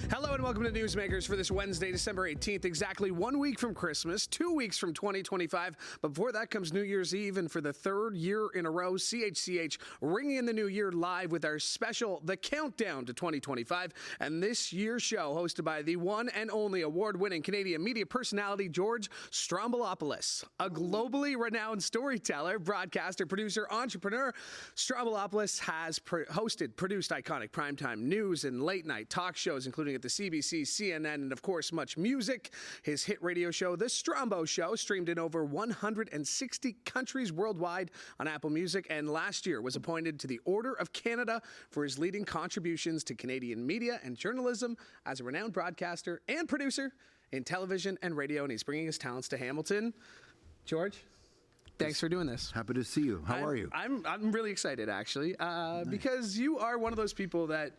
Hello and welcome to Newsmakers for this Wednesday, December 18th, exactly 1 week from Christmas, 2 weeks from 2025. But before that comes New Year's Eve, and for the third year in a row, CHCH ringing in the new year live with our special, The Countdown to 2025. And this year's show, hosted by the one and only award-winning Canadian media personality, George Stroumboulopoulos. A globally renowned storyteller, broadcaster, producer, entrepreneur, Stroumboulopoulos has produced iconic primetime news and late-night talk shows, including at the CBC, CNN, and of course, much music. His hit radio show, The Strombo Show, streamed in over 160 countries worldwide on Apple Music, and last year was appointed to the Order of Canada for his leading contributions to Canadian media and journalism as a renowned broadcaster and producer in television and radio, and he's bringing his talents to Hamilton. George, thanks for doing this. Happy to see you. How are you? I'm really excited, actually, because you are one of those people that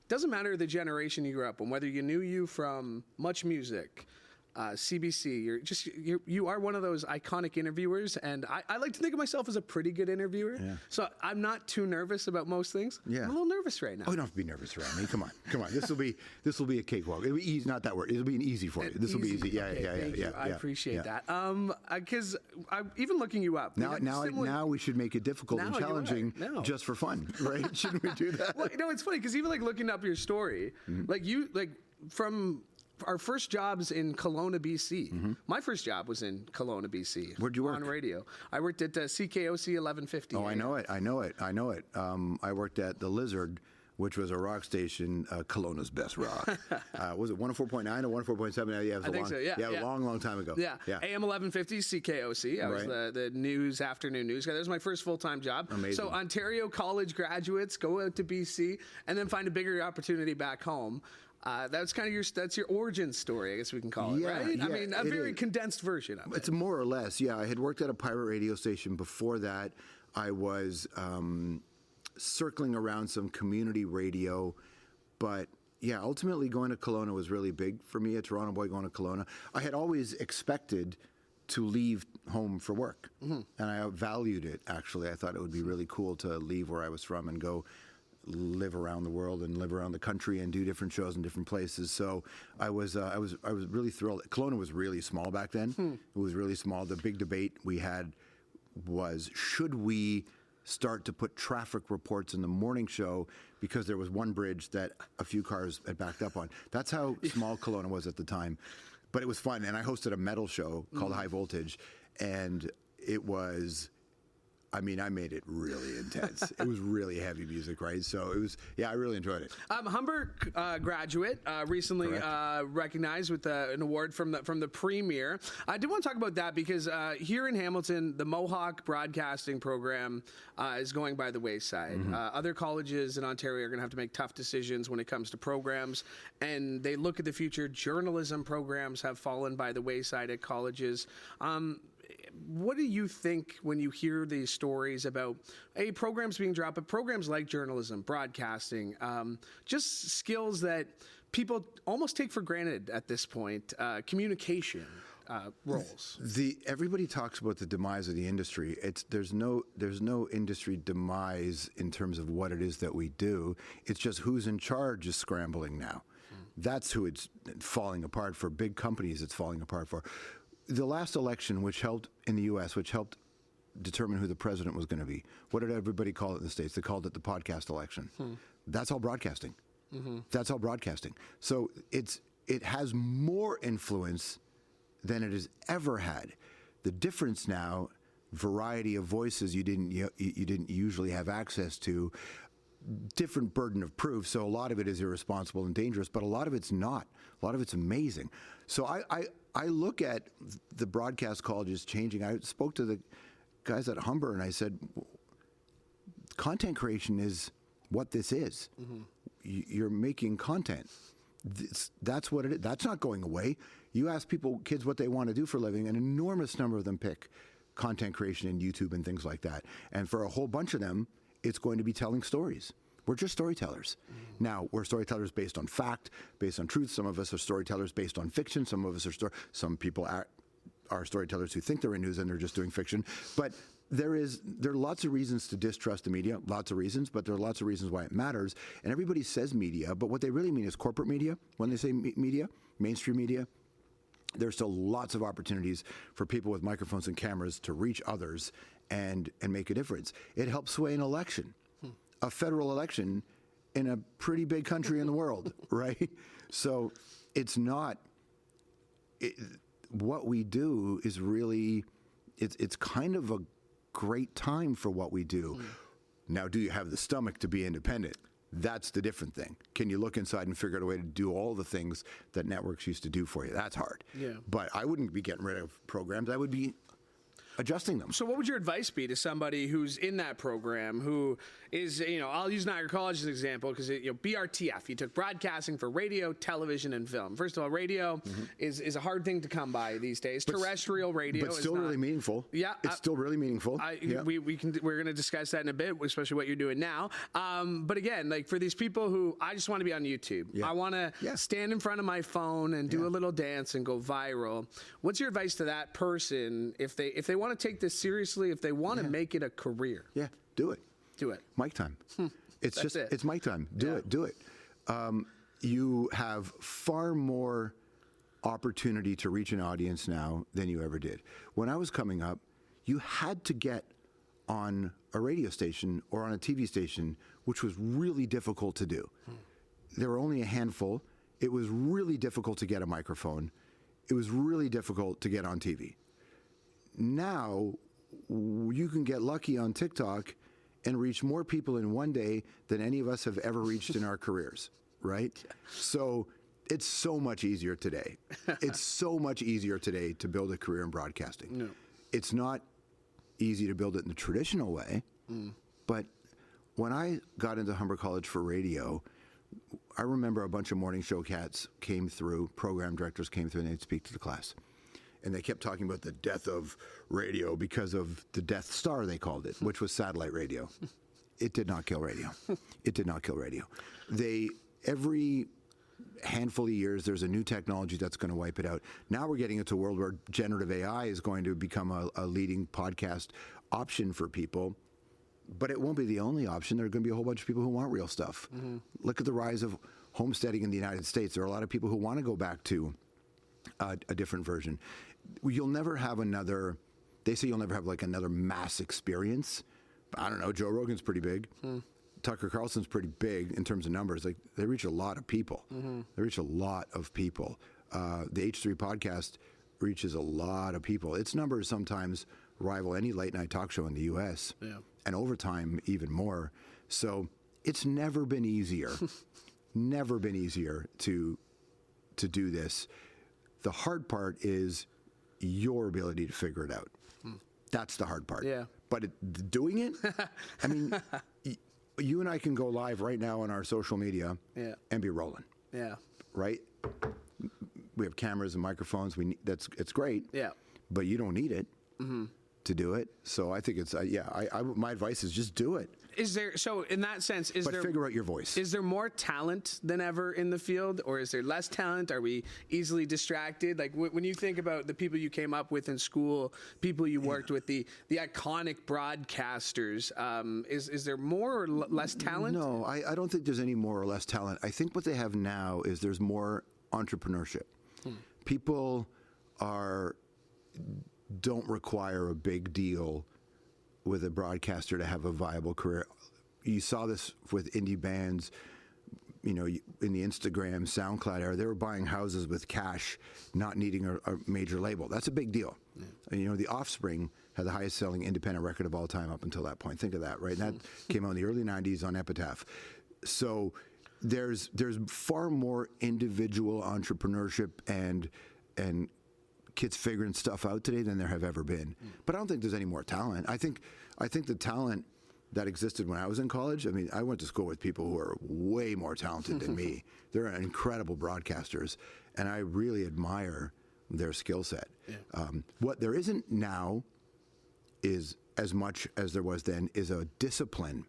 doesn't matter the generation you grew up in, whether you knew you from Much Music, CBC, you are one of those iconic interviewers, and I like to think of myself as a pretty good interviewer. Yeah. So I'm not too nervous about most things. Yeah. I'm a little nervous right now. Oh, you don't have to be nervous around me. Come on. This will be a cakewalk. It'll be easy, not that word. It'll be easy for you. This will be easy. Yeah. I appreciate that. Because even looking you up now we should make it difficult and challenging just for fun, right? Shouldn't we do that? Well, it's funny because even like looking up your story, from our first jobs in Kelowna, BC. Mm-hmm. My first job was in Kelowna, BC. Where'd you work? On radio. I worked at CKOC 1150. Oh, I know it. I worked at The Lizard, which was a rock station, Kelowna's best rock. Was it 104.9 or 104.7? Yeah, it was I think so, yeah. A long time ago. Yeah. AM 1150, CKOC. I was the news, afternoon news guy. That was my first full-time job. Amazing. So Ontario college graduates go out to BC and then find a bigger opportunity back home. That's kind of that's your origin story, I guess we can call it, right? Yeah, I mean, a very condensed version of it. It's more or less, yeah. I had worked at a pirate radio station. Before that, I was circling around some community radio, but yeah, ultimately going to Kelowna was really big for me, a Toronto boy going to Kelowna. I had always expected to leave home for work, and I valued it, actually. I thought it would be really cool to leave where I was from and go live around the world and live around the country and do different shows in different places. So I was really thrilled. Kelowna was really small back then. It was really small. The big debate we had was, should we start to put traffic reports in the morning show because there was one bridge that a few cars had backed up on. That's how small Kelowna was at the time. But it was fun, and I hosted a metal show called High Voltage, and it was, I made it really intense. It was really heavy music, right? So it was, I really enjoyed it. Humber graduate, recently recognized with an award from the Premier. I did want to talk about that because here in Hamilton, the Mohawk Broadcasting Program is going by the wayside. Other colleges in Ontario are going to have to make tough decisions when it comes to programs, and they look at the future. Journalism programs have fallen by the wayside at colleges. What do you think when you hear these stories about programs being dropped, but programs like journalism, broadcasting, just skills that people almost take for granted at this point, communication roles? Everybody talks about the demise of the industry. There's no industry demise in terms of what it is that we do. It's just who's in charge is scrambling now. That's who it's falling apart for. Big companies, it's falling apart for. The last election, which held in the U.S., which helped determine who the president was going to be, what did everybody call it in the States? They called it the podcast election. That's all broadcasting. That's all broadcasting. So it has more influence than it has ever had. The difference now, variety of voices you didn't usually have access to, different burden of proof. So a lot of it is irresponsible and dangerous, but a lot of it's not. A lot of it's amazing. So I look at the broadcast colleges changing. I spoke to the guys at Humber and I said, content creation is what this is. You're making content. That's what it is. That's not going away. You ask kids what they want to do for a living, an enormous number of them pick content creation in YouTube and things like that. And for a whole bunch of them, it's going to be telling stories. We're just storytellers. Now, we're storytellers based on fact, based on truth. Some of us are storytellers based on fiction. Some of us are some people are storytellers who think they're in news and they're just doing fiction. But there are lots of reasons to distrust the media, lots of reasons, but there are lots of reasons why it matters. And everybody says media, but what they really mean is corporate media. When they say media, mainstream media, there's still lots of opportunities for people with microphones and cameras to reach others and make a difference. It helps sway an election, a federal election in a pretty big country in the world, right? So it's not, what we do is really, it's kind of a great time for what we do. Now, do you have the stomach to be independent? That's the different thing. Can you look inside and figure out a way to do all the things that networks used to do for you? That's hard. Yeah. But I wouldn't be getting rid of programs. I would be adjusting them. So what would your advice be to somebody who's in that program, who is, I'll use Niagara College as an example, because, BRTF, you took broadcasting for radio, television, and film. First of all, radio is a hard thing to come by these days. Terrestrial radio but still is not, really meaningful. Yeah. It's still really meaningful. We're going to discuss that in a bit, especially what you're doing now. But again, like for these people who, I just want to be on YouTube. Yeah. I want to stand in front of my phone and do a little dance and go viral. What's your advice to that person if they want to take this seriously, if they want to make it a career? Yeah, do it. Do it. Mic time. It's mic time. Do it. You have far more opportunity to reach an audience now than you ever did. When I was coming up, you had to get on a radio station or on a TV station, which was really difficult to do. There were only a handful. It was really difficult to get a microphone. It was really difficult to get on TV. Now, you can get lucky on TikTok and reach more people in one day than any of us have ever reached in our careers, right? So it's so much easier today. It's so much easier today to build a career in broadcasting. No. It's not easy to build it in the traditional way, but when I got into Humber College for radio, I remember a bunch of morning show cats came through, program directors came through, and they'd speak to the class. And they kept talking about the death of radio because of the Death Star, they called it, which was satellite radio. It did not kill radio. It did not kill radio. Every handful of years, there's a new technology that's going to wipe it out. Now we're getting into a world where generative AI is going to become a leading podcast option for people. But it won't be the only option. There are going to be a whole bunch of people who want real stuff. Look at the rise of homesteading in the United States. There are a lot of people who want to go back to a different version. You'll never have another, they say you'll never have like another mass experience. I don't know, Joe Rogan's pretty big. Tucker Carlson's pretty big in terms of numbers. Like, they reach a lot of people. They reach a lot of people. The H3 podcast reaches a lot of people. Its numbers sometimes rival any late night talk show in the U.S. And over time, even more. So it's never been easier, never been easier to do this. The hard part is your ability to figure it out. That's the hard part. Yeah. But doing it, I mean, you and I can go live right now on our social media and be rolling. Yeah. Right? We have cameras and microphones. It's great. Yeah. But you don't need it to do it. So I think it's my advice is just do it. Is there, so in that sense, but figure out your voice. Is there more talent than ever in the field, or is there less talent? Are we easily distracted? Like when you think about the people you came up with in school, people you worked with, the iconic broadcasters, is there more or less talent? No, I don't think there's any more or less talent. I think what they have now is there's more entrepreneurship. People don't require a big deal with a broadcaster to have a viable career. You saw this with indie bands, in the Instagram, SoundCloud era. They were buying houses with cash, not needing a major label. That's a big deal. Yeah. The Offspring had the highest selling independent record of all time up until that point. Think of that, right? And that came out in the early 90s on Epitaph. So there's far more individual entrepreneurship and kids figuring stuff out today than there have ever been. But I don't think there's any more talent. I think the talent that existed when I was in college, I mean, I went to school with people who are way more talented than me. They're incredible broadcasters, and I really admire their skill set. Yeah. What there isn't now is, as much as there was then, is a discipline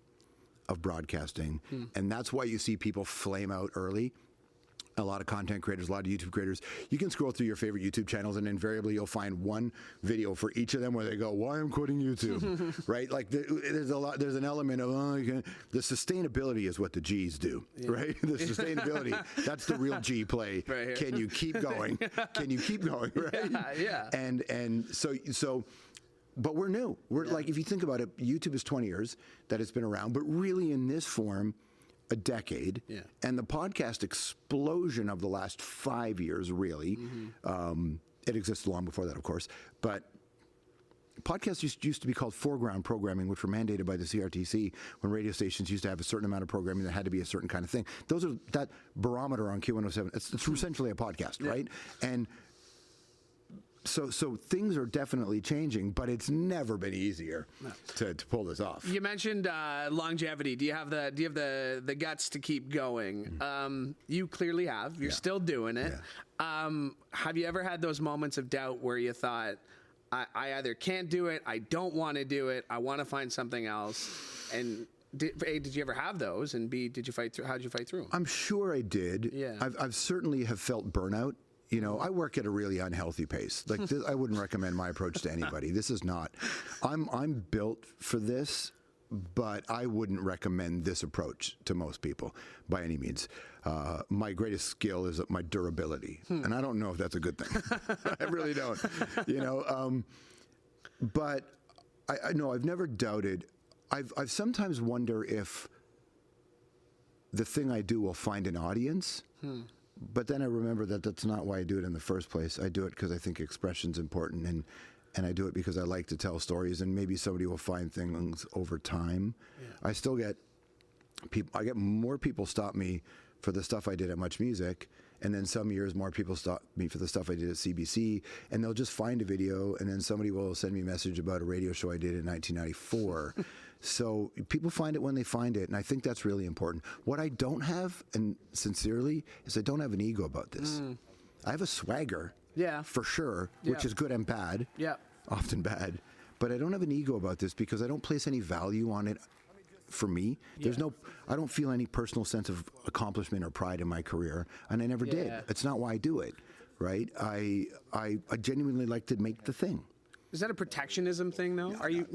of broadcasting, and that's why you see people flame out early. a lot of content creators, a lot of YouTube creators, you can scroll through your favorite YouTube channels and invariably you'll find one video for each of them where they go, why I'm quitting YouTube, right? Like there's an element of, the sustainability is what the G's do, right? The sustainability, that's the real G play. Right. Can you keep going? Can you keep going, right? Yeah. And so, but we're new. We're like, if you think about it, YouTube is 20 years that it's been around, but really in this form, a decade, and the podcast explosion of the last 5 years, really. It existed long before that, of course, but podcasts used to be called foreground programming, which were mandated by the CRTC when radio stations used to have a certain amount of programming that had to be a certain kind of thing. Those are that barometer on Q107. It's essentially a podcast, right? And so things are definitely changing, but it's never been easier to pull this off. You mentioned longevity. Do you have the guts to keep going? You clearly have. You're still doing it. Have you ever had those moments of doubt where you thought, I either can't do it, I don't want to do it, I want to find something else? And A, did you ever have those? And B, did you fight through? How did you fight through them? I'm sure I did. Yeah. I've certainly have felt burnout. You know, I work at a really unhealthy pace. Like this, I wouldn't recommend my approach to anybody. This is not. I'm built for this, but I wouldn't recommend this approach to most people by any means. My greatest skill is my durability, and I don't know if that's a good thing. I really don't. You know, but I know I've never doubted. I've sometimes wonder if the thing I do will find an audience. But then I remember that that's not why I do it in the first place. I do it because I think expression's important, and I do it because I like to tell stories, and maybe somebody will find things over time. I still get people. I get more people stop me for the stuff I did at Much Music, and then some years more people stop me for the stuff I did at CBC, and they'll just find a video, and then somebody will send me a message about a radio show I did in 1994. So people find it when they find it, and I think that's really important. What I don't have, and sincerely, is I don't have an ego about this. I have a swagger, for sure, which is good and bad, often bad, but I don't have an ego about this because I don't place any value on it. For me, there's I don't feel any personal sense of accomplishment or pride in my career, and I never did. It's not why I do it, right? I genuinely like to make the thing. Is that a protectionism thing, though? Are you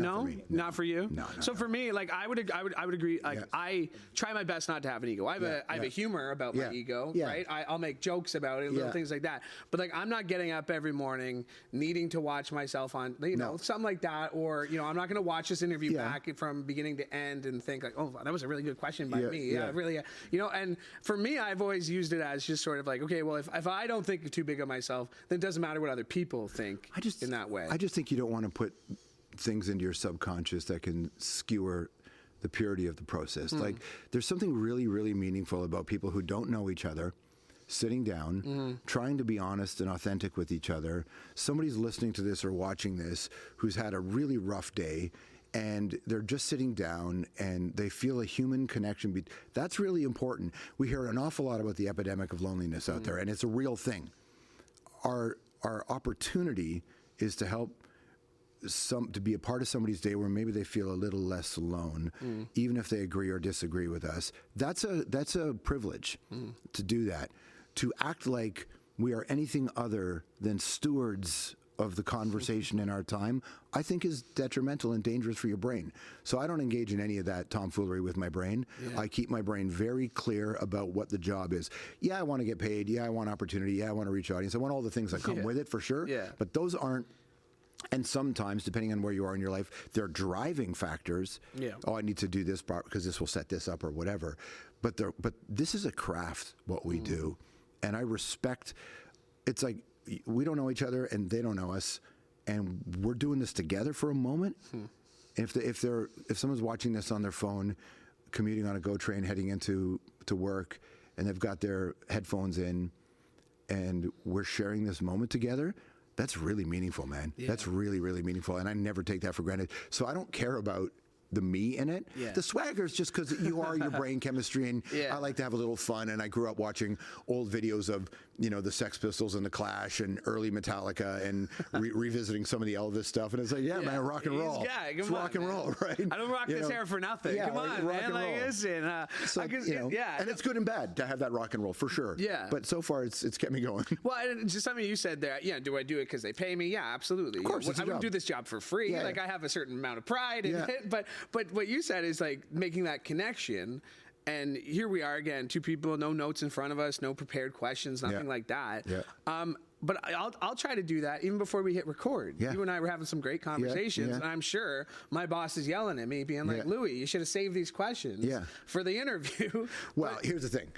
not for you? No. So for me, like I would agree. Like I try my best not to have an ego. I have a humor about my ego, right? I'll make jokes about it, little things like that. But like I'm not getting up every morning needing to watch myself on, something like that, or I'm not going to watch this interview back from beginning to end and think like, oh, that was a really good question by me. Really, And for me, I've always used it as just sort of like, okay, well, if I don't think too big of myself, then it doesn't matter what other people think. In that way. I just think you don't want to put things into your subconscious that can skewer the purity of the process. Like there's something really, really meaningful about people who don't know each other sitting down, trying to be honest and authentic with each other. Somebody's listening to this or watching this who's had a really rough day, and they're just sitting down and they feel a human connection. That's really important. We hear an awful lot about the epidemic of loneliness out there, and it's a real thing. Our opportunity is to help to be a part of somebody's day where maybe they feel a little less alone, even if they agree or disagree with us. That's a privilege to do that. To act like we are anything other than stewards of the conversation in our time, I think is detrimental and dangerous for your brain. So I don't engage in any of that tomfoolery with my brain. I keep my brain very clear about what the job is. I want to get paid. I want opportunity. I want to reach audience. I want all the things that come with it, for sure. But those aren't. And sometimes, depending on where you are in your life, they're driving factors. Oh, I need to do this part because this will set this up or whatever. But this is a craft, what we do. And I respect, it's like we don't know each other and they don't know us. And we're doing this together for a moment. If someone's watching this on their phone, commuting on a GO train, heading into work, and they've got their headphones in, and we're sharing this moment together, that's really meaningful, man. That's really, really meaningful, and I never take that for granted. So I don't care about the me in it. Yeah. The swagger is just because you are your brain chemistry, and I like to have a little fun. And I grew up watching old videos of the Sex Pistols and the Clash and early Metallica, and revisiting some of the Elvis stuff. And it's like, man, rock and roll. It's rock and roll, right? I don't rock this hair for nothing. Yeah, Come on, rock man. and roll. Listen, and it's good and bad to have that rock and roll for sure. Yeah. But so far, it's kept me going. Well, and just something you said there. Yeah, do I do it because they pay me? Yeah, absolutely. Of course, I wouldn't do this job for free. Yeah. Like I have a certain amount of pride in it. But what you said is like making that connection. And here we are again, two people, no notes in front of us, no prepared questions, nothing like that. Yeah. But I'll try to do that even before we hit record. Yeah. You and I were having some great conversations, and I'm sure my boss is yelling at me, being like, Louie, you should have saved these questions for the interview. Well, here's the thing.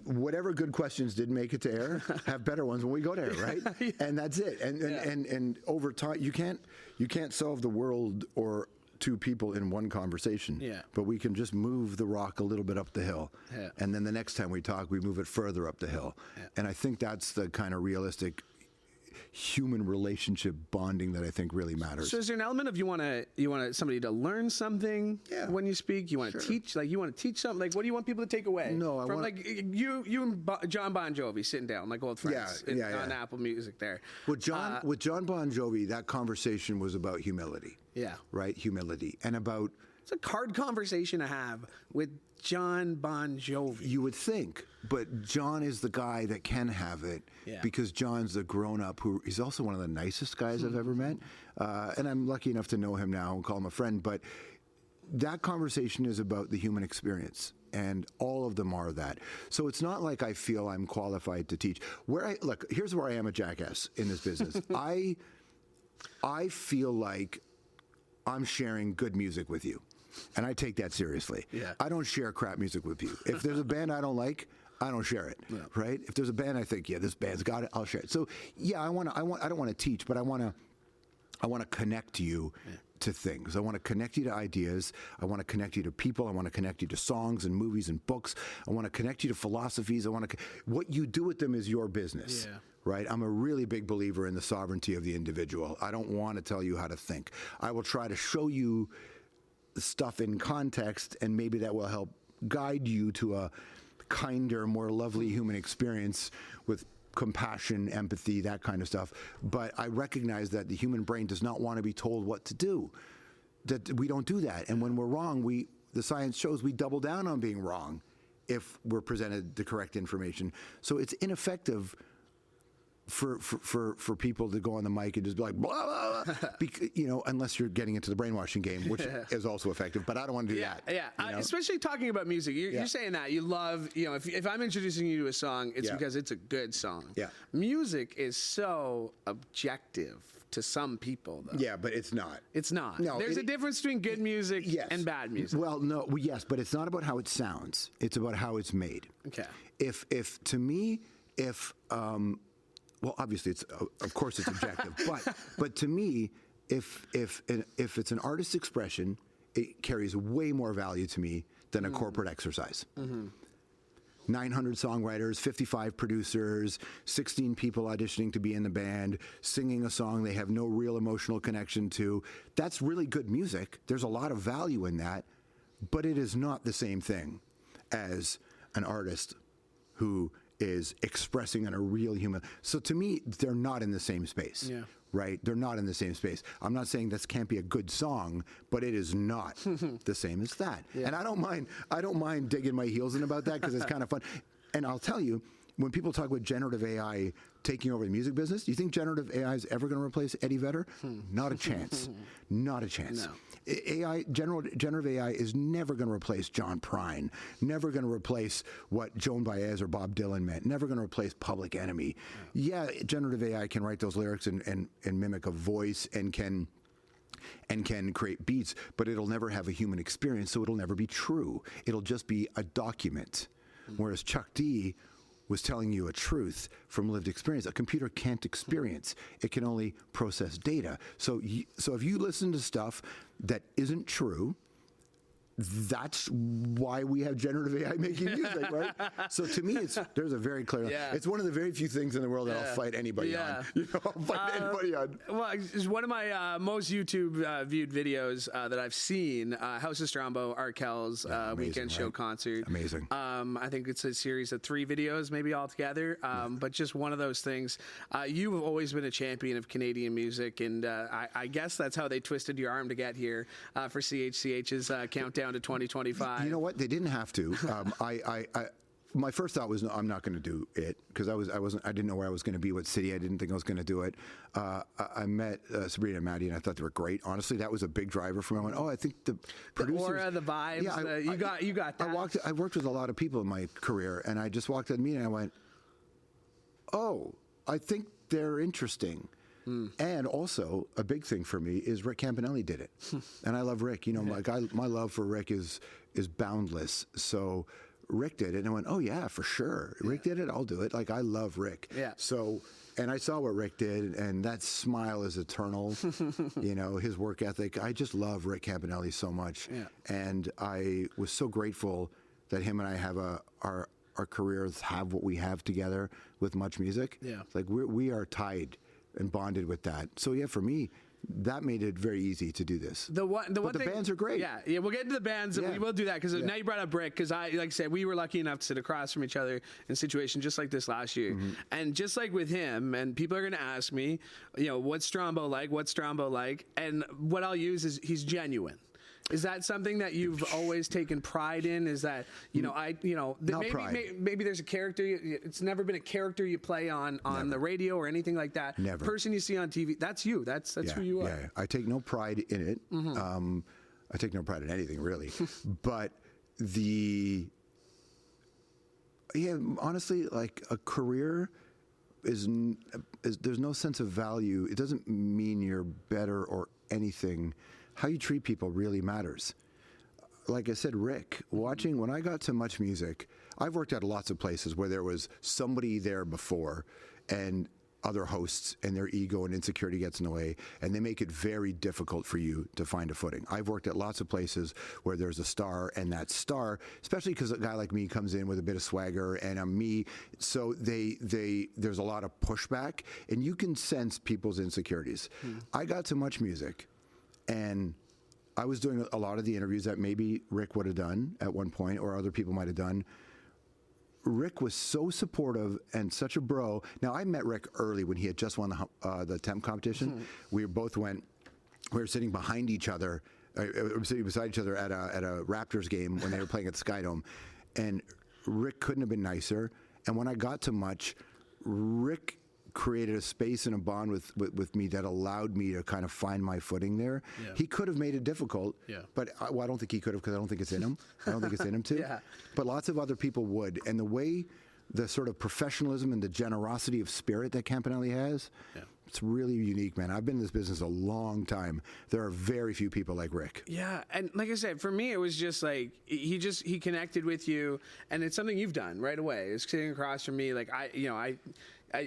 Whatever good questions did make it to air, have better ones when we go to air, right? And that's it. And over time, you can't solve the world or two people in one conversation. Yeah. But we can just move the rock a little bit up the hill. Yeah. And then the next time we talk, we move it further up the hill. Yeah. And I think that's the kind of realistic human relationship bonding that I think really matters. So is there an element of you want somebody to learn something when you speak? You want to teach, like you want to teach something. Like what do you want people to take away? No, from like you and John Bon Jovi sitting down like old friends on Apple Music there. With John Bon Jovi, that conversation was about humility. Yeah. Right? Humility. And about... It's a hard conversation to have with John Bon Jovi. You would think, but John is the guy that can have it because John's the grown-up who he's also one of the nicest guys I've ever met. And I'm lucky enough to know him now and call him a friend. But that conversation is about the human experience. And all of them are that. So it's not like I feel I'm qualified to teach. Look, here's where I am a jackass in this business. I feel like I'm sharing good music with you. And I take that seriously. Yeah. I don't share crap music with you. If there's a band I don't like, I don't share it. Yeah. Right? If there's a band I think, this band's got it, I'll share it. So I don't want to teach, but I want to connect you to things. I want to connect you to ideas. I want to connect you to people. I want to connect you to songs and movies and books. I want to connect you to philosophies. What you do with them is your business. Yeah. Right? I'm a really big believer in the sovereignty of the individual. I don't want to tell you how to think. I will try to show you stuff in context, and maybe that will help guide you to a kinder, more lovely human experience with compassion, empathy, that kind of stuff. But I recognize that the human brain does not want to be told what to do. That we don't do that. And when we're wrong, the science shows we double down on being wrong if we're presented the correct information. So it's ineffective for people to go on the mic and just be like, blah, blah, blah, unless you're getting into the brainwashing game, which is also effective, but I don't want to do that. Yeah, especially talking about music. You're saying that you love, if I'm introducing you to a song, it's because it's a good song. Yeah. Music is so objective to some people, though. Yeah, but it's not. It's not. No, there's a difference between good music and bad music. Well, no, yes, but it's not about how it sounds. It's about how it's made. Okay. Well, obviously, of course it's objective, but to me, if it's an artist's expression, it carries way more value to me than a corporate exercise. Mm-hmm. 900 songwriters, 55 producers, 16 people auditioning to be in the band, singing a song they have no real emotional connection to. That's really good music. There's a lot of value in that, but it is not the same thing as an artist who is expressing in a real human. So to me, they're not in the same space. Yeah. Right? They're not in the same space. I'm not saying this can't be a good song, but it is not the same as that. Yeah. And I don't mind digging my heels in about that because it's kind of fun. And I'll tell you, when people talk about generative AI taking over the music business, do you think generative AI is ever going to replace Eddie Vedder? Not a chance. Not a chance. No. Generative AI is never going to replace John Prine, never going to replace what Joan Baez or Bob Dylan meant, never going to replace Public Enemy. Yeah, generative AI can write those lyrics and mimic a voice and can create beats, but it'll never have a human experience, so it'll never be true. It'll just be a document. Whereas Chuck D was telling you a truth from lived experience. A computer can't experience. It can only process data. So if you listen to stuff that isn't true, that's why we have generative AI making music, right? So to me, there's a very clear. Yeah. It's one of the very few things in the world that I'll fight anybody on. I'll fight anybody on. Well, it's one of my most YouTube viewed videos that I've seen. House of Strombo, Arkel's weekend show concert. Amazing. I think it's a series of 3 videos, maybe all together. But just one of those things. You've always been a champion of Canadian music, and I guess that's how they twisted your arm to get here for CHCH's countdown to 2025. You know what? They didn't have to. My first thought was, no, I'm not going to do it, because I didn't know where I was going to be, what city. I didn't think I was going to do it. I met Sabrina and Maddie, and I thought they were great. Honestly, that was a big driver for me. I went, I think the producers, the aura, the vibes. Yeah, you got that. I worked with a lot of people in my career, and I just walked at a meeting, and I went, I think they're interesting. And also, a big thing for me is Rick Campanelli did it, and I love Rick. My love for Rick is boundless. So Rick did it, and I went, oh yeah, for sure. Rick did it, I'll do it. I love Rick. Yeah. So, and I saw what Rick did, and that smile is eternal. His work ethic. I just love Rick Campanelli so much, and I was so grateful that him and I have our careers have what we have together with Much Music. Yeah. It's we are tied and bonded with that. So yeah, for me, that made it very easy to do this. The bands are great. Yeah, we'll get into the bands, and we will do that, because now you brought up Rick, because like I said, we were lucky enough to sit across from each other in a situation just like this last year. And just like with him, and people are going to ask me, what's Strombo like? What's Strombo like? And what I'll use is he's genuine. Is that something that you've always taken pride in? Is that maybe there's a character. It's never been a character you play on the radio or anything like that. Never. Person you see on TV. That's you. That's who you are. Yeah. I take no pride in it. I take no pride in anything really. But honestly, a career is there's no sense of value. It doesn't mean you're better or anything. How you treat people really matters. Like I said, Rick, when I got to Much Music, I've worked at lots of places where there was somebody there before and other hosts, and their ego and insecurity gets in the way, and they make it very difficult for you to find a footing. I've worked at lots of places where there's a star, and that star, especially because a guy like me comes in with a bit of swagger, and I'm me, so there's a lot of pushback, and you can sense people's insecurities. I got to Much Music, and I was doing a lot of the interviews that maybe Rick would have done at one point, or other people might have done. Rick was so supportive and such a bro. Now, I met Rick early when he had just won the temp competition. We were sitting behind each other, sitting beside each other at a Raptors game when they were playing at the Skydome. And Rick couldn't have been nicer. And when I got to Much, Rick created a space and a bond with me that allowed me to kind of find my footing there. Yeah. He could have made it difficult, but I don't think he could have, because I don't think it's in him. I don't think it's in him to. But lots of other people would. And the way, the sort of professionalism and the generosity of spirit that Campanelli has, it's really unique, man. I've been in this business a long time. There are very few people like Rick. Yeah, and like I said, for me, it was just like, he connected with you, and it's something you've done right away. It's sitting across from me, like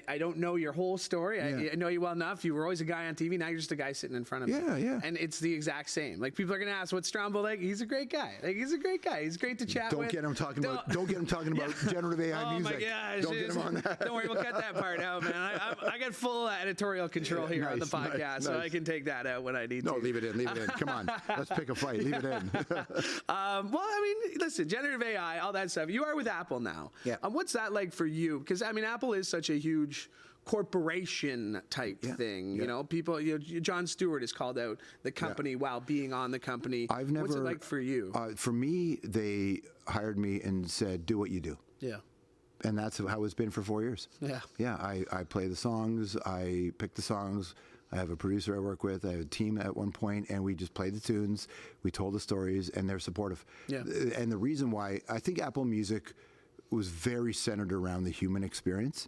I don't know your whole story. I know you well enough. You were always a guy on TV. Now you're just a guy sitting in front of me. Yeah. And it's the exact same. Like, people are going to ask, what's Strombo like? He's a great guy. He's a great guy. He's great to chat with. Don't get him talking about generative AI music. Oh my gosh. Don't get him on that. Don't worry, we'll cut that part out, man. I got full editorial control here on the podcast, so I can take that out when I need to. No, leave it in. Come on. Let's pick a fight. Leave it in. Listen, generative AI, all that stuff. You are with Apple now. Yeah. What's that like for you? Because, Apple is such a huge corporation type thing. People, Jon Stewart has called out the company while being on the company. What's it like for you? For me, they hired me and said, do what you do. Yeah. And that's how it's been for 4 years. Yeah. Yeah, I play the songs, I pick the songs, I have a producer I work with, I have a team at one point, and we just play the tunes, we told the stories, and they're supportive. Yeah. And the reason why, I think Apple Music was very centered around the human experience.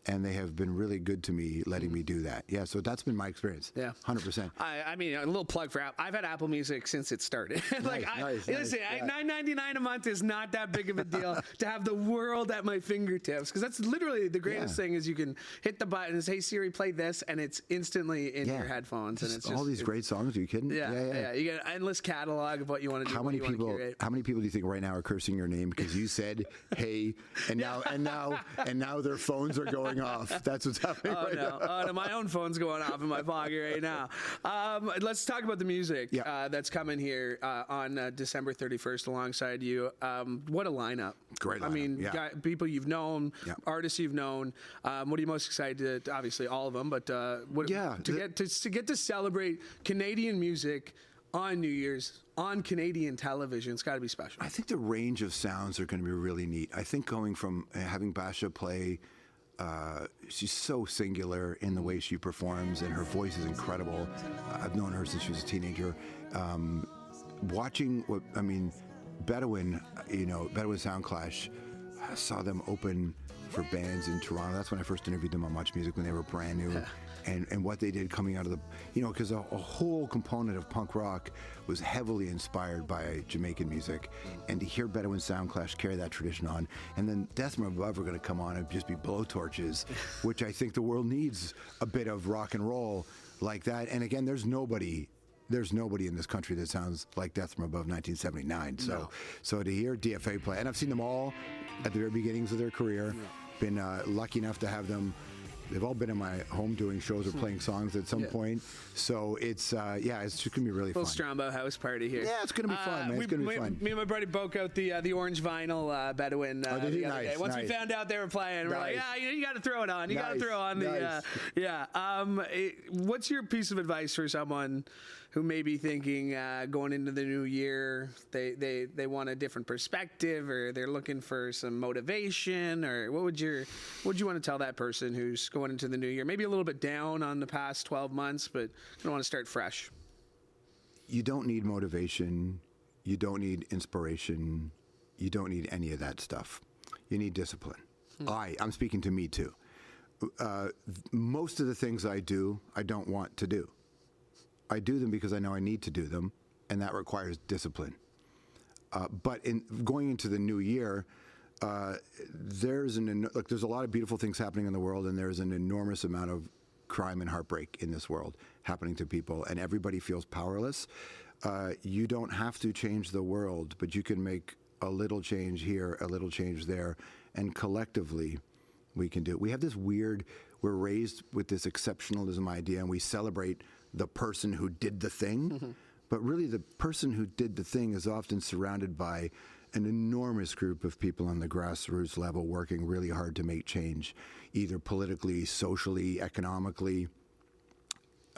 and they have been really good to me, letting me do that. Yeah, so that's been my experience. Yeah, 100%. I mean, a little plug for Apple. I've had Apple Music since it started. Listen, $9.99 a month is not that big of a deal to have the world at my fingertips, because that's literally the greatest thing. Is you can hit the button and say, "Hey Siri, play this," and it's instantly in your headphones, and it's just all these great songs. Are you kidding? Yeah. You get an endless catalog of what you want to do. How many people do you think right now are cursing your name because you said "Hey" and now their phones are going off? That's what's happening now. Oh no, my own phone's going off in my pocket right now. Let's talk about the music that's coming here on December 31st alongside you. What a lineup! Great lineup. I mean, people you've known, artists you've known. What are you most excited to? Obviously, all of them, but to get to celebrate Canadian music on New Year's on Canadian television, it's got to be special. I think the range of sounds are going to be really neat. I think going from having Basha play, she's so singular in the way she performs, and her voice is incredible. I've known her since she was a teenager. Watching Bedouin, Bedouin Sound Clash, I saw them open for bands in Toronto. That's when I first interviewed them on Much Music when they were brand new. And what they did coming out of the, because a whole component of punk rock was heavily inspired by Jamaican music. And to hear Bedouin Sound Clash carry that tradition on, and then Death from Above are going to come on and just be blowtorches, which I think the world needs a bit of rock and roll like that. And again, there's nobody in this country that sounds like Death from Above 1979. So to hear DFA play, and I've seen them all at the very beginnings of their career, been lucky enough to have them. They've all been in my home doing shows or playing songs at some point. So it's just going to be really fun. Little Strombo house party here. Yeah, it's going to be fun, man. It's going to be fun. Me and my buddy broke out the orange vinyl Bedouin the other day. Once we found out they were playing, we're like, you got to throw it on. You got to throw on the what's your piece of advice for someone who may be thinking going into the new year, they want a different perspective, or they're looking for some motivation, or what would you want to tell that person who's going into the new year, maybe a little bit down on the past 12 months, but don't want to start fresh? You don't need motivation. You don't need inspiration. You don't need any of that stuff. You need discipline. I'm speaking to me too. Most of the things I do, I don't want to do. I do them because I know I need to do them, and that requires discipline. But in going into the new year, there's a lot of beautiful things happening in the world, and there's an enormous amount of crime and heartbreak in this world happening to people, and everybody feels powerless. You don't have to change the world, but you can make a little change here, a little change there, and collectively we can do it. We have we're raised with this exceptionalism idea, and we celebrate the person who did the thing, but really the person who did the thing is often surrounded by an enormous group of people on the grassroots level working really hard to make change, either politically, socially, economically,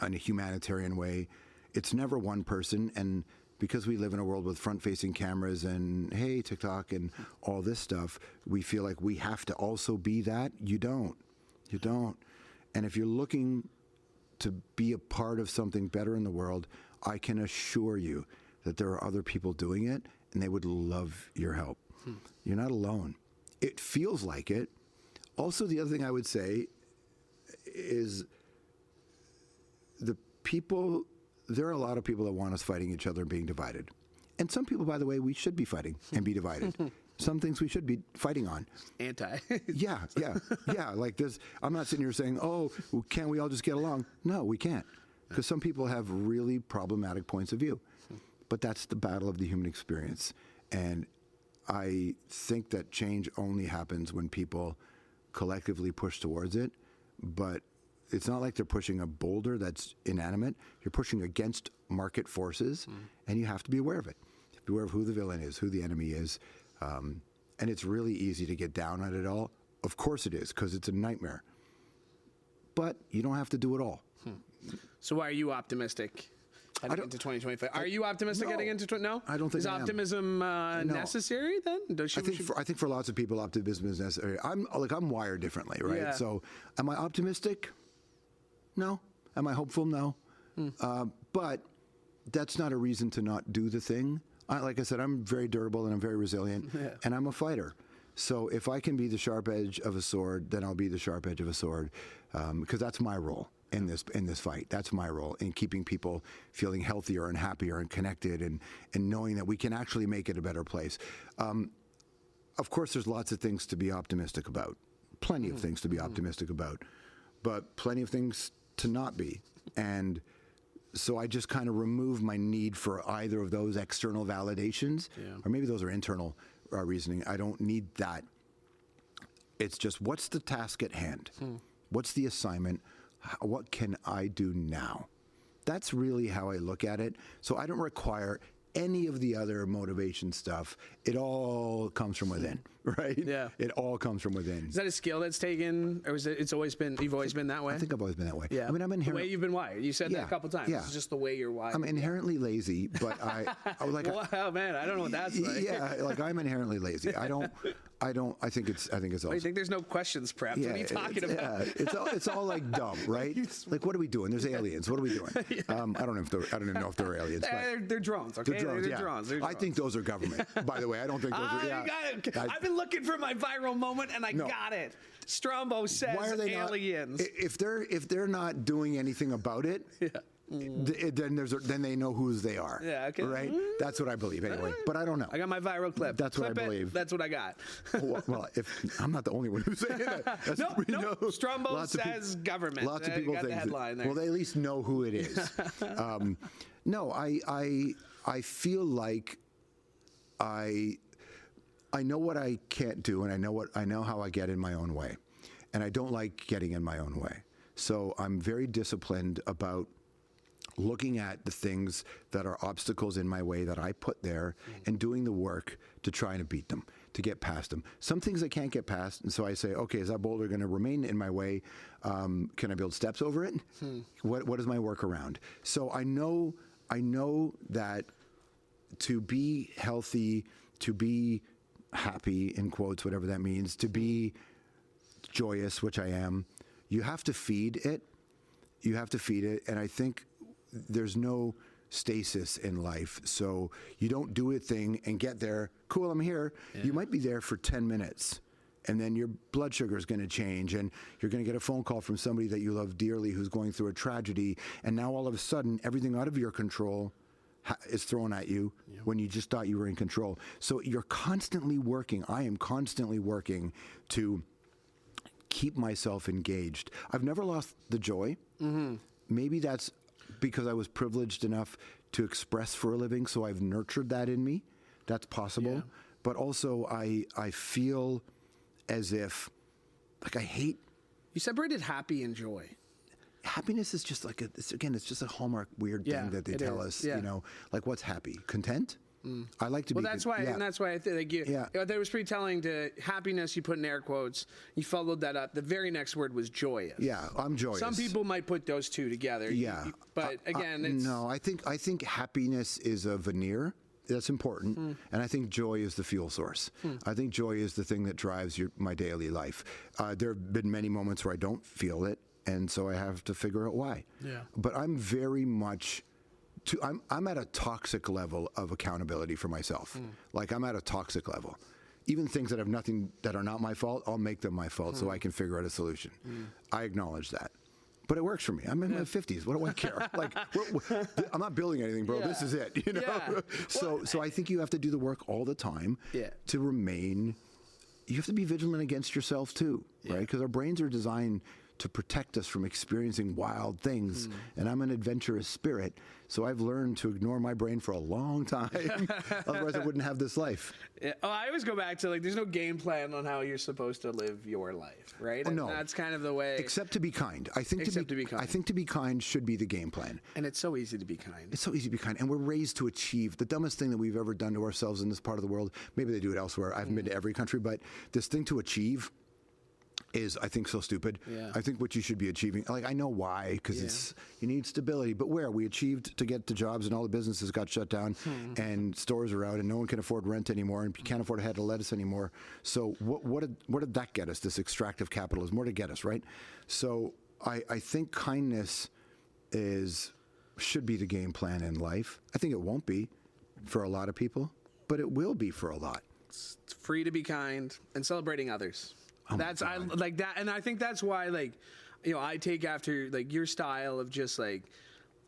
in a humanitarian way. It's never one person, and because we live in a world with front-facing cameras and, hey, TikTok and all this stuff, we feel like we have to also be that. You don't. And if you're looking to be a part of something better in the world, I can assure you that there are other people doing it, and they would love your help. You're not alone. It feels like it. Also, the other thing I would say is there are a lot of people that want us fighting each other and being divided. And some people, by the way, we should be fighting and be divided. Some things we should be fighting on. Anti. Yeah. Like this, I'm not sitting here saying, can't we all just get along? No, we can't. Because some people have really problematic points of view. But that's the battle of the human experience. And I think that change only happens when people collectively push towards it. But it's not like they're pushing a boulder that's inanimate. You're pushing against market forces, and you have to be aware of it. Be aware of who the villain is, who the enemy is. And it's really easy to get down on it all. Of course it is, because it's a nightmare. But you don't have to do it all. So why are you optimistic heading into 2025? Are you optimistic heading into no? I don't think Is optimism necessary then? I think for lots of people, optimism is necessary. I'm wired differently, right? Yeah. So am I optimistic? No. Am I hopeful? No. But that's not a reason to not do the thing. Like I said, I'm very durable and I'm very resilient, and I'm a fighter. So if I can be the sharp edge of a sword, then I'll be the sharp edge of a sword, because that's my role in this fight. That's my role in keeping people feeling healthier and happier and connected, and knowing that we can actually make it a better place. Of course, there's lots of things to be optimistic about, plenty of things to be optimistic about, but plenty of things to not be. And so I just kind of remove my need for either of those external validations, or maybe those are internal reasoning. I don't need that. It's just, what's the task at hand? What's the assignment? What can I do now? That's really how I look at it. So I don't require any of the other motivation stuff. It all comes from within, right? Yeah. It all comes from within. Is that a skill that's taken, or you've always been that way? I think I've always been that way. Yeah. I mean, I'm the way you've been wired. You said that a couple times. Yeah. It's just the way you're wired. I'm inherently lazy, but I like. Wow, man, I don't know what that's like. Yeah, like I'm inherently lazy. I think it's awesome. You think there's no questions prepped? What are you talking about? Yeah, it's all like dumb, right? Like, what are we doing? There's aliens. What are we doing? I don't even know if they're aliens. But they're drones. Okay, they're drones. They're drones. I think those are government. By the way, I don't think those are. Yeah, you got it. I've been looking for my viral moment, and I got it. Strombo says why are they aliens. Not, if they're not doing anything about it, then they know whose they are. Yeah, okay. Right? That's what I believe anyway. But I don't know. I got my viral clip. That's what I believe. That's what I got. Well, if I'm not the only one who's saying that. No. Strombo says government. Lots of people got think the headline there. Well, they at least know who it is. No, I feel like I know what I can't do, and I know how I get in my own way, and I don't like getting in my own way. So I'm very disciplined about looking at the things that are obstacles in my way that I put there, and doing the work to try and beat them, to get past them. Some things I can't get past, and so I say, okay, is that boulder going to remain in my way? Can I build steps over it? What is my workaround? So I know that to be healthy, to be happy, in quotes, whatever that means, to be joyous, which I am, you have to feed it. You have to feed it, and I think there's no stasis in life. So you don't do a thing and get there, cool, I'm here. Yeah. You might be there for 10 minutes, and then your blood sugar is going to change, and you're going to get a phone call from somebody that you love dearly who's going through a tragedy, and now all of a sudden, everything out of your control is thrown at you when you just thought you were in control. So you're constantly working. I am constantly working to keep myself engaged. I've never lost the joy. Maybe that's because I was privileged enough to express for a living, so I've nurtured that in me. That's possible. Yeah. But also I feel as if, like, I hate... You separated happy and joy. Happiness is just like, it's just a hallmark weird thing that they tell us, you know, like, what's happy? Content? I like to be... Well, that's why, and that's why I think that was pretty telling. To happiness, you put in air quotes, you followed that up. The very next word was joyous. Yeah, I'm joyous. Some people might put those two together. Yeah. But again, it's... No, I think happiness is a veneer. That's important. And I think joy is the fuel source. I think joy is the thing that drives my daily life. There have been many moments where I don't feel it, and so I have to figure out why. Yeah. But I'm very much... I'm at a toxic level of accountability for myself. Like, I'm at a toxic level. Even things that are not my fault, I'll make them my fault so I can figure out a solution. I acknowledge that. But it works for me. I'm in my 50s. What do I care? Like, I'm not building anything, bro. This is it. You know. Yeah. So I think you have to do the work all the time to remain. You have to be vigilant against yourself too, right? Because our brains are designed to protect us from experiencing wild things. And I'm an adventurous spirit, so I've learned to ignore my brain for a long time. Otherwise, I wouldn't have this life. Yeah. Oh, I always go back to, like, there's no game plan on how you're supposed to live your life, right? Oh, no. And that's kind of the way. Except to be kind. I think to be kind. I think to be kind should be the game plan. And it's so easy to be kind. It's so easy to be kind. And we're raised to achieve. The dumbest thing that we've ever done to ourselves in this part of the world, maybe they do it elsewhere. I haven't been to every country, but this thing to achieve is, I think, so stupid. Yeah. I think what you should be achieving, like, I know why, because you need stability, but where we achieved to get to jobs and all the businesses got shut down and stores are out and no one can afford rent anymore and you can't afford a head of lettuce anymore. So what did that get us? This extractive capitalism, more to get us, right? So I think kindness should be the game plan in life. I think it won't be for a lot of people, but it will be for a lot. It's free to be kind and celebrating others. I like that, and I think that's why, like, you know, I take after like your style of just like.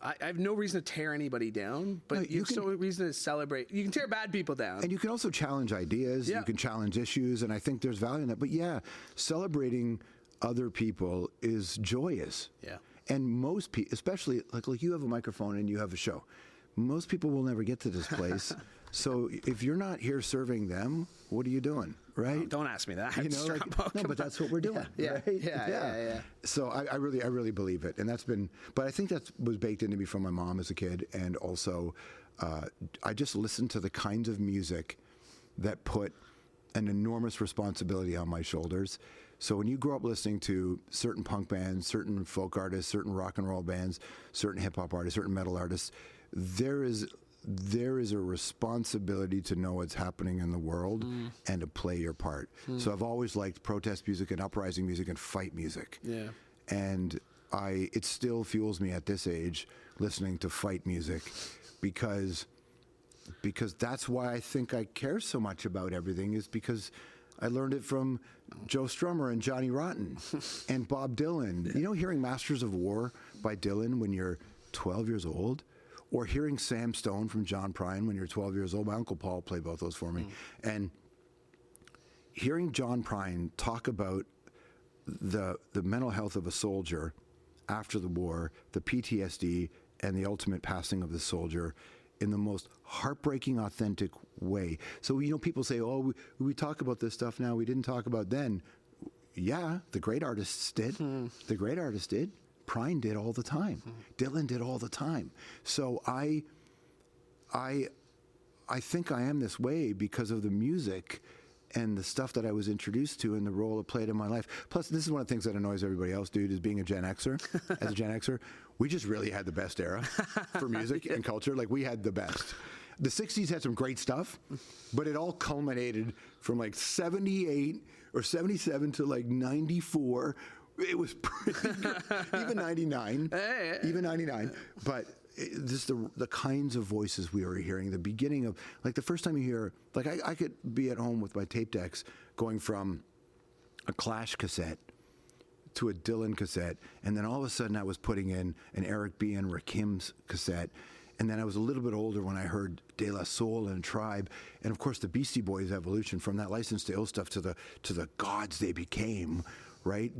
I have no reason to tear anybody down, but you have so reason to celebrate. You can tear bad people down. And you can also challenge ideas. Yeah. You can challenge issues, and I think there's value in that. But yeah, celebrating other people is joyous. Yeah. And most people, especially like you have a microphone and you have a show, most people will never get to this place. So if you're not here serving them, what are you doing, right? Oh, don't ask me that. You know, no, but that's what we're doing. Yeah, right? yeah. So I really believe it, and that's been. But I think that was baked into me from my mom as a kid, and also I just listened to the kinds of music that put an enormous responsibility on my shoulders. So when you grow up listening to certain punk bands, certain folk artists, certain rock and roll bands, certain hip hop artists, certain metal artists, there is a responsibility to know what's happening in the world and to play your part. So I've always liked protest music and uprising music and fight music. Yeah. And it still fuels me at this age listening to fight music because that's why I think I care so much about everything, is because I learned it from Joe Strummer and Johnny Rotten and Bob Dylan. You know, hearing Masters of War by Dylan when you're 12 years old, or hearing Sam Stone from John Prine when you're 12 years old. My Uncle Paul played both those for me. And hearing John Prine talk about the mental health of a soldier after the war, the PTSD, and the ultimate passing of the soldier in the most heartbreaking, authentic way. So, you know, people say, oh, we talk about this stuff now, we didn't talk about then. Yeah, the great artists did. The great artists did. Prine did all the time. Dylan did all the time. So I think I am this way because of the music and the stuff that I was introduced to and the role it played in my life. Plus, this is one of the things that annoys everybody else, dude, is being a Gen Xer. As a Gen Xer, we just really had the best era for music and culture. Like, we had the best. The 60s had some great stuff, but it all culminated from like 78 or 77 to like 94. It was pretty good. Even 99. Even 99. But just the kinds of voices we were hearing, the beginning of, like, the first time you hear, like, I could be at home with my tape decks going from a Clash cassette to a Dylan cassette, and then all of a sudden I was putting in an Eric B. and Rakim's cassette, and then I was a little bit older when I heard De La Soul and Tribe, and of course the Beastie Boys evolution from that License to Ill stuff to the gods they became, right?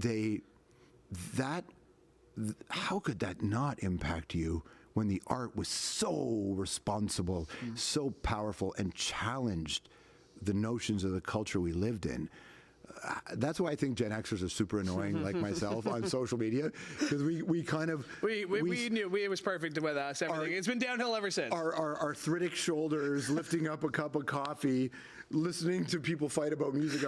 How could that not impact you when the art was so responsible, so powerful, and challenged the notions of the culture we lived in? That's why I think Gen Xers are super annoying, like myself, on social media, because we kind of we knew it was perfect with us. Everything, it's been downhill ever since. Our arthritic shoulders, lifting up a cup of coffee, listening to people fight about music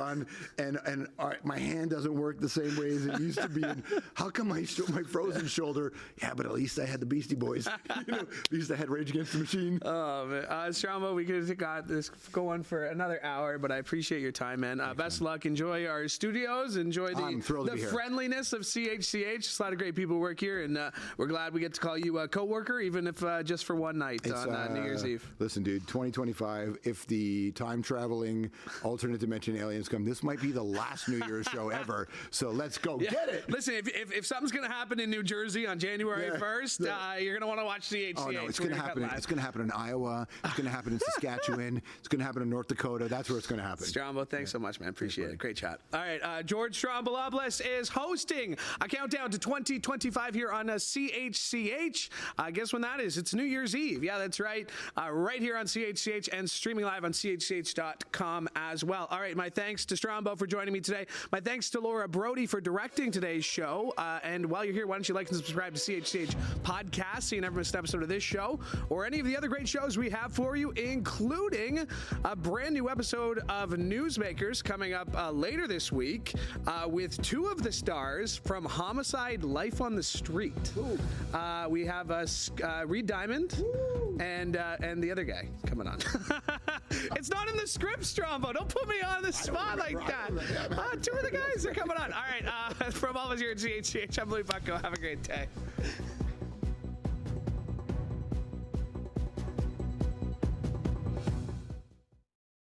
and my hand doesn't work the same way as it used to be. And how come my frozen shoulder? Yeah, but at least I had the Beastie Boys. You know, at least I had Rage Against the Machine. Oh man, Strombo, we could have got this going for another hour, but I appreciate your time, man. Best of luck. Enjoy our studios. Enjoy the friendliness of CHCH. It's a lot of great people work here, and we're glad we get to call you a co-worker, even if just for one night on New Year's Eve. Listen, dude, 2025, if the time traveling alternate dimension aliens come, this might be the last New Year's show ever, so let's go get it. Listen, if something's going to happen in New Jersey on January 1st, you're going to want to watch CHCH. Oh, no, it's going to happen. It's going to happen in Iowa. It's going to happen in Saskatchewan. It's going to happen in North Dakota. That's where it's going to happen. Strombo, thanks so much, man. Appreciate it. Great chat. All right, George Stroumboulopoulos is hosting a countdown to 2025 here on CHCH. Guess when that is? It's New Year's Eve. Yeah, that's right. Right here on CHCH and streaming live on CHCH.com as well. All right, my thanks to Strombo for joining me today. My thanks to Laura Brody for directing today's show. And while you're here, why don't you like and subscribe to CHCH Podcast so you never miss an episode of this show or any of the other great shows we have for you, including a brand new episode of Newsmakers coming up later this week with two of the stars from Homicide: Life on the Street. We have Reed Diamond and the other guy coming on. It's not in the script, Strombo. Don't put me on the spot like that. Two of the guys are coming on. All right, from all of us here at CHCH, I'm Louie Butko. Have a great day.